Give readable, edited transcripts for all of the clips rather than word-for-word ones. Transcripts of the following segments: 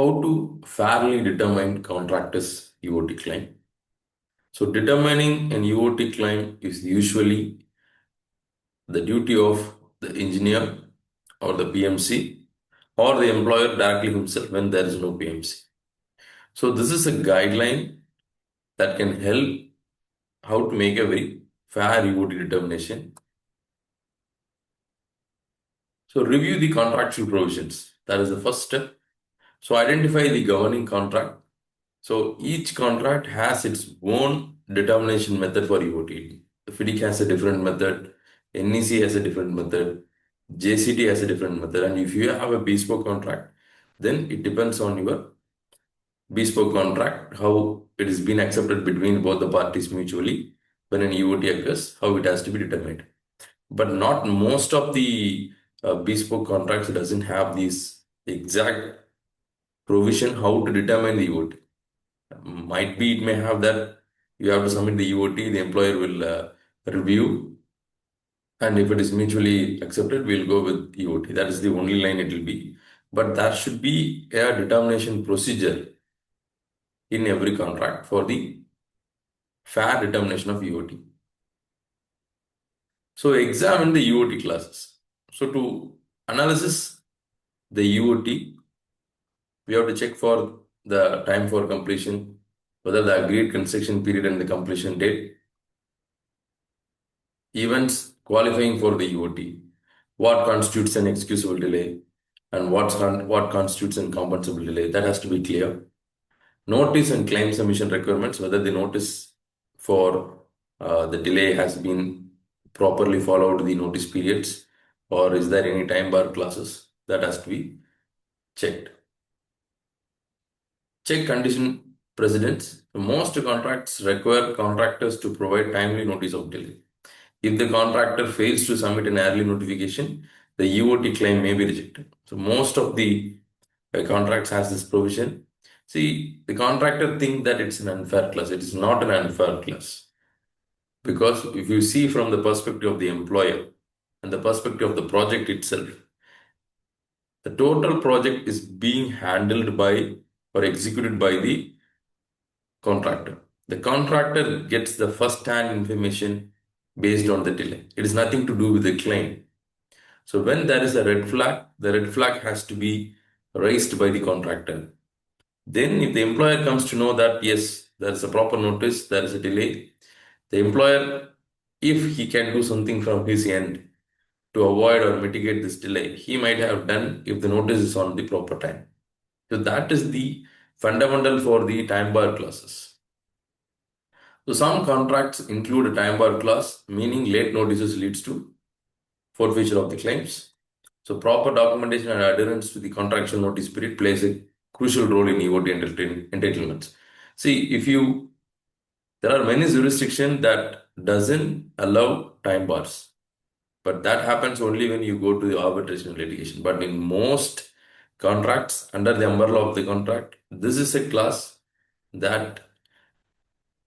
How to fairly determine contractor's EOT claim. So determining an EOT claim is usually the duty of the engineer or the PMC or the employer directly himself when there is no PMC. So this is a guideline that can help how to make a very fair EOT determination. So review the contractual provisions. That is the first step. So identify the governing contract. So each contract has its own determination method for EOT. FIDIC has a different method, NEC has a different method, JCT has a different method, and if you have a bespoke contract, then it depends on your bespoke contract, how it is been accepted between both the parties mutually when an EOT occurs, how it has to be determined. But not most of the bespoke contracts doesn't have this exact provision how to determine the EOT. Might be it may have that you have to submit the EOT, the employer will review, and if it is mutually accepted, we'll go with EOT. That is the only line it will be. But there should be a determination procedure in every contract for the fair determination of EOT. So examine the EOT classes. So to analysis the EOT, we have to check for the time for completion, whether the agreed construction period and the completion date, events qualifying for the EOT, what constitutes an excusable delay, and what constitutes an compensable delay. That has to be clear. Notice and claim submission requirements, whether the notice for the delay has been properly followed the notice periods, or is there any time bar clauses, that has to be checked. Check condition precedents. Most contracts require contractors to provide timely notice of delay. If the contractor fails to submit an early notification, the EOT claim may be rejected. So most of the contracts has this provision. See, the contractor think that it's an unfair clause. It is not an unfair clause. Because if you see from the perspective of the employer and the perspective of the project itself, the total project is being handled by or executed by the contractor. The contractor gets the first-hand information based on the delay. It is nothing to do with the claim. So when there is a red flag, the red flag has to be raised by the contractor. Then if the employer comes to know that, yes, there is a proper notice, there is a delay, the employer, if he can do something from his end to avoid or mitigate this delay, he might have done if the notice is on the proper time. So that is the fundamental for the time bar clauses. So some contracts include a time bar clause, meaning late notices leads to forfeiture of the claims. So proper documentation and adherence to the contractual notice period plays a crucial role in EOT entitlements. See, there are many jurisdictions that doesn't allow time bars, but that happens only when you go to the arbitration litigation. But in most contracts under the umbrella of the contract, this is a clause that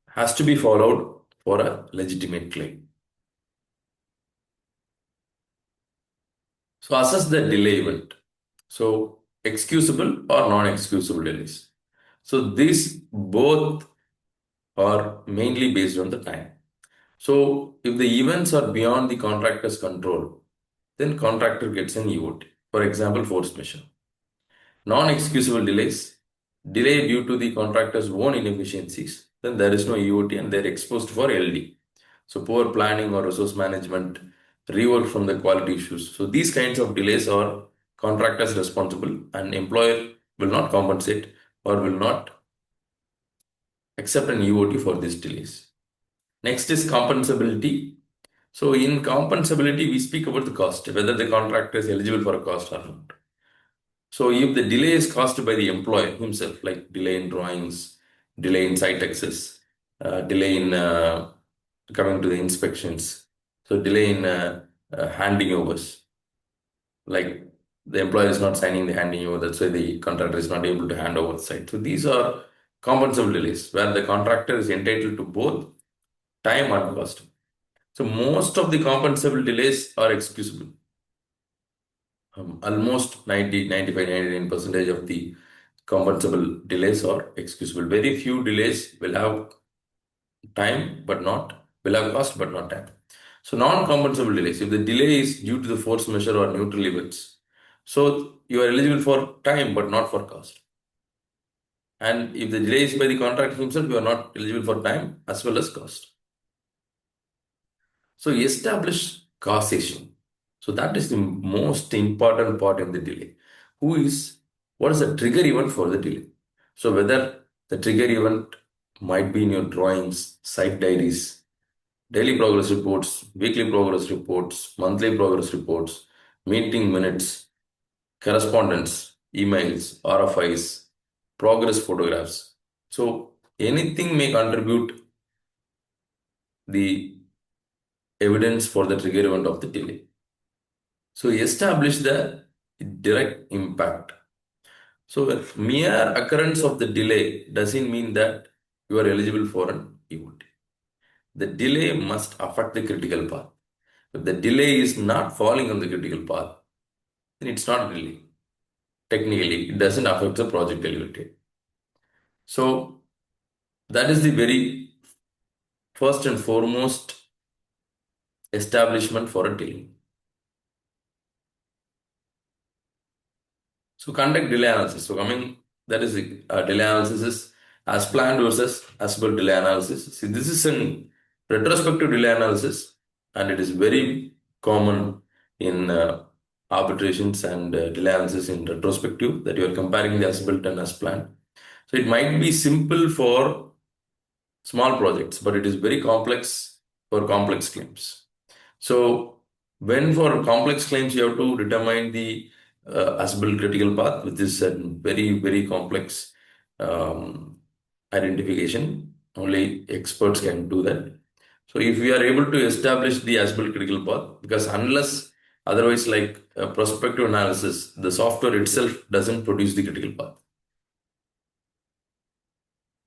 has to be followed for a legitimate claim. So assess the delay event. So excusable or non-excusable delays. So these both are mainly based on the time. So if the events are beyond the contractor's control, then contractor gets an EOT. For example, force majeure. Non-excusable delays, delay due to the contractor's own inefficiencies, then there is no EOT and they're exposed for LD. So poor planning or resource management, rework from the quality issues. So these kinds of delays are contractors responsible, and employer will not compensate or will not accept an EOT for these delays. Next is compensability. So in compensability, we speak about the cost, whether the contractor is eligible for a cost or not. So if the delay is caused by the employer himself, like delay in drawings, delay in site access, delay in coming to the inspections, so delay in handing overs, like the employer is not signing the handing over, that's why the contractor is not able to hand over the site. So these are compensable delays where the contractor is entitled to both time and cost. So most of the compensable delays are excusable. Almost 90, 95, 99% of the compensable delays or excusable. Very few delays will have time but not will have cost but not time. So non-compensable delays, if the delay is due to the force majeure or neutral events, so you are eligible for time but not for cost. And if the delay is by the contractor himself, you are not eligible for time as well as cost. So establish causation. So that is the most important part in the delay. What is the trigger event for the delay? So whether the trigger event might be in your drawings, site diaries, daily progress reports, weekly progress reports, monthly progress reports, meeting minutes, correspondence, emails, RFIs, progress photographs. So anything may contribute the evidence for the trigger event of the delay. So establish the direct impact. So mere occurrence of the delay doesn't mean that you are eligible for an EOT. The delay must affect the critical path. If the delay is not falling on the critical path, then it's not really. Technically, it doesn't affect the project delivery. So that is the very first and foremost establishment for a delay. So conduct delay analysis. So that is delay analysis is as planned versus as per delay analysis. See, this is an retrospective delay analysis, and it is very common in arbitrations and delay analysis in retrospective, that you are comparing the as built and as planned. So it might be simple for small projects, but it is very complex for complex claims. So when for complex claims, you have to determine the as-built critical path, which is a very, very complex identification. Only experts can do that. So if we are able to establish the as-built critical path, because unless otherwise, like prospective analysis, the software itself doesn't produce the critical path.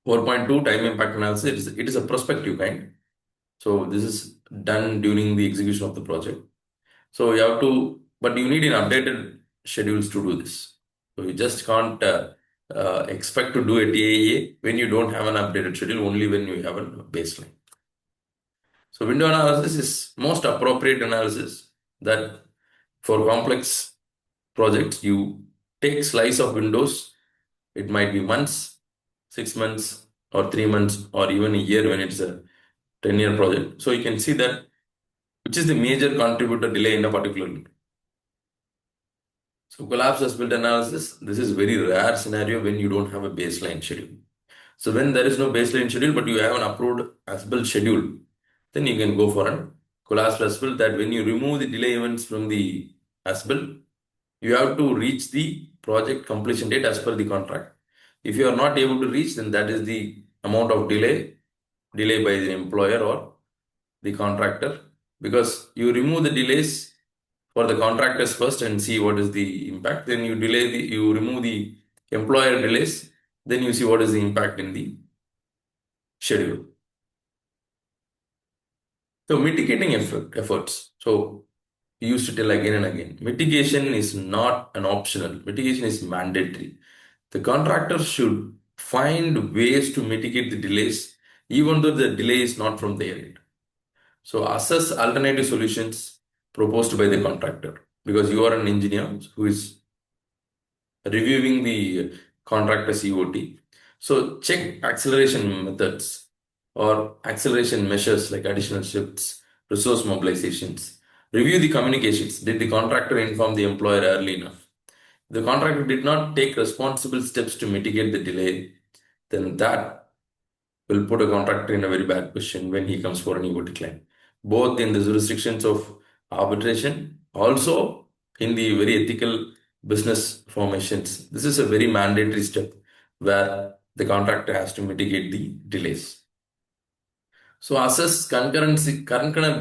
4.2 time impact analysis, it is a prospective kind. So this is done during the execution of the project. So you have to, but you need an updated schedules to do this. So you just can't expect to do a TAA when you don't have an updated schedule, only when you have a baseline. So window analysis is most appropriate analysis that for complex projects, you take slice of windows. It might be months, 6 months, or 3 months, or even a year when it's a 10-year project. So you can see that which is the major contributor delay in a particular window. So collapse as-built analysis, this is very rare scenario when you don't have a baseline schedule. So when there is no baseline schedule, but you have an approved as-built schedule, then you can go for a collapse as-built, that when you remove the delay events from the as-built, you have to reach the project completion date as per the contract. If you are not able to reach, then that is the amount of delay by the employer or the contractor, because you remove the delays for the contractors first and see what is the impact. Then you remove the employer delays, then you see what is the impact in the schedule. So mitigating efforts. So we used to tell again and again, mitigation is not an optional, mitigation is mandatory. The contractor should find ways to mitigate the delays, even though the delay is not from their end. So assess alternative solutions proposed by the contractor, because you are an engineer who is reviewing the contractor's EOT. So check acceleration methods or acceleration measures like additional shifts, resource mobilizations. Review the communications. Did the contractor inform the employer early enough? If the contractor did not take responsible steps to mitigate the delay, then that will put a contractor in a very bad position when he comes for an EOT claim, both in the jurisdictions of arbitration, also in the very ethical business formations. This is a very mandatory step where the contractor has to mitigate the delays. So assess concurrent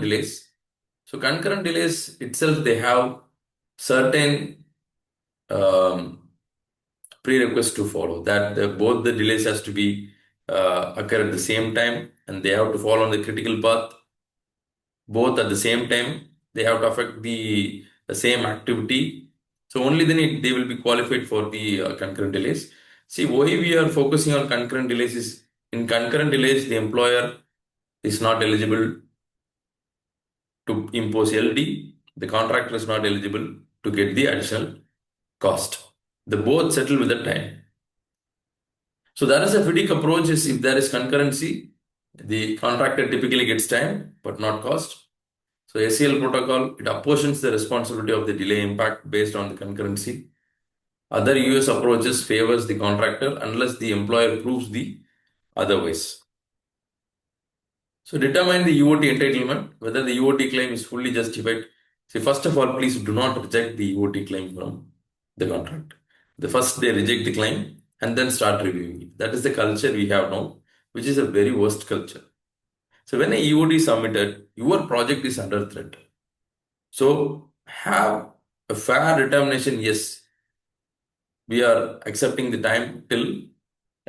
delays. So concurrent delays itself, they have certain prerequisites to follow, that both the delays has to be occur at the same time, and they have to fall on the critical path both at the same time. They have to affect the same activity. So only then they will be qualified for the concurrent delays. See, why we are focusing on concurrent delays is in concurrent delays, the employer is not eligible to impose LD, the contractor is not eligible to get the additional cost. The both settle with the time. So that is a FDIC approach. Is if there is concurrency, the contractor typically gets time but not cost. So SCL protocol, it apportions the responsibility of the delay impact based on the concurrency. Other US approaches favors the contractor unless the employer proves the otherwise. So determine the EOT entitlement, whether the EOT claim is fully justified. See, first of all, please do not reject the EOT claim from the contract. The first they reject the claim and then start reviewing it. That is the culture we have now, which is a very worst culture. So when a EOT is submitted, your project is under threat. So have a fair determination, yes, we are accepting the time till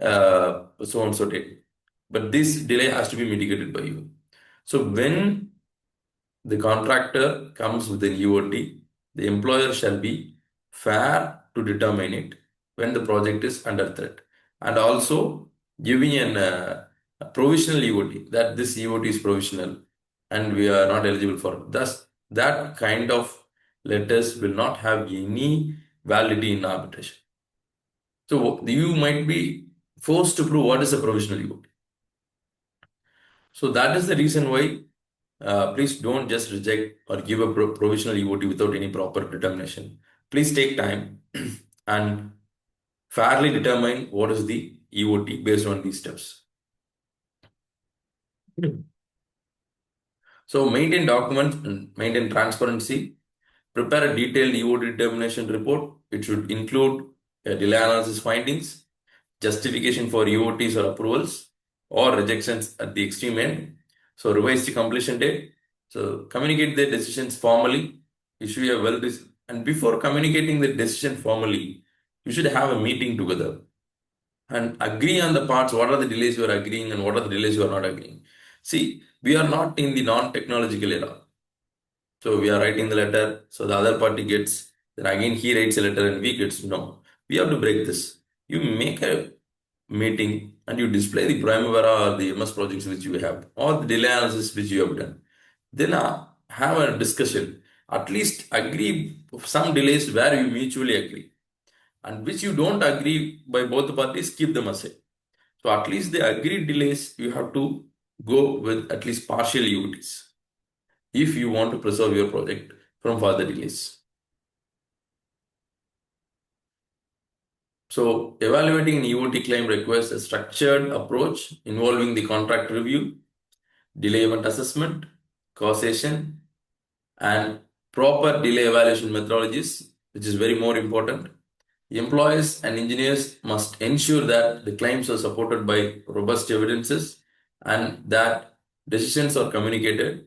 so and so date. But this delay has to be mitigated by you. So when the contractor comes with an EOT, the employer shall be fair to determine it when the project is under threat. And also giving a provisional EOT, that this EOT is provisional and we are not eligible for it. Thus, that kind of letters will not have any validity in arbitration. So you might be forced to prove what is a provisional EOT. So that is the reason why please don't just reject or give a provisional EOT without any proper determination. Please take time and fairly determine what is the EOT based on these steps. So maintain documents and maintain transparency. Prepare a detailed EOT determination report. It should include delay analysis findings, justification for EOTs or approvals, or rejections at the extreme end. So revise the completion date. So communicate the decisions formally. Issue a and before communicating the decision formally, you should have a meeting together and agree on the parts. What are the delays you are agreeing and what are the delays you are not agreeing? See, we are not in the non-technological era. So we are writing the letter, so the other party gets, then again he writes a letter and we gets, no. We have to break this. You make a meeting and you display the Primavera or the MS projects which you have, or the delay analysis which you have done. Then have a discussion. At least agree some delays where you mutually agree. And which you don't agree by both the parties, keep them aside. So at least the agreed delays, you have to go with at least partial EOTs if you want to preserve your project from further delays. So evaluating an EOT claim requires a structured approach involving the contract review, delay event assessment, causation, and proper delay evaluation methodologies, which is very more important. Employees and engineers must ensure that the claims are supported by robust evidences and that decisions are communicated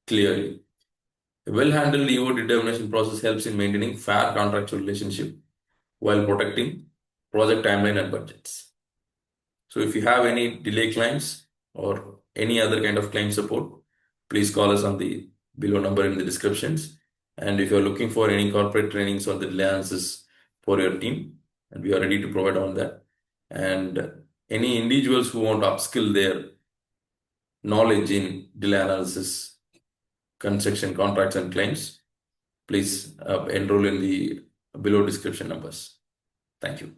clearly. A well-handled EOT determination process helps in maintaining fair contractual relationship while protecting project timeline and budgets. So if you have any delay claims or any other kind of claim support, please call us on the below number in the descriptions. And if you're looking for any corporate trainings on the delay analysis for your team, and we are ready to provide on that. And any individuals who want to upskill their knowledge in delay analysis, construction contracts and claims, please enroll in the below description numbers. Thank you.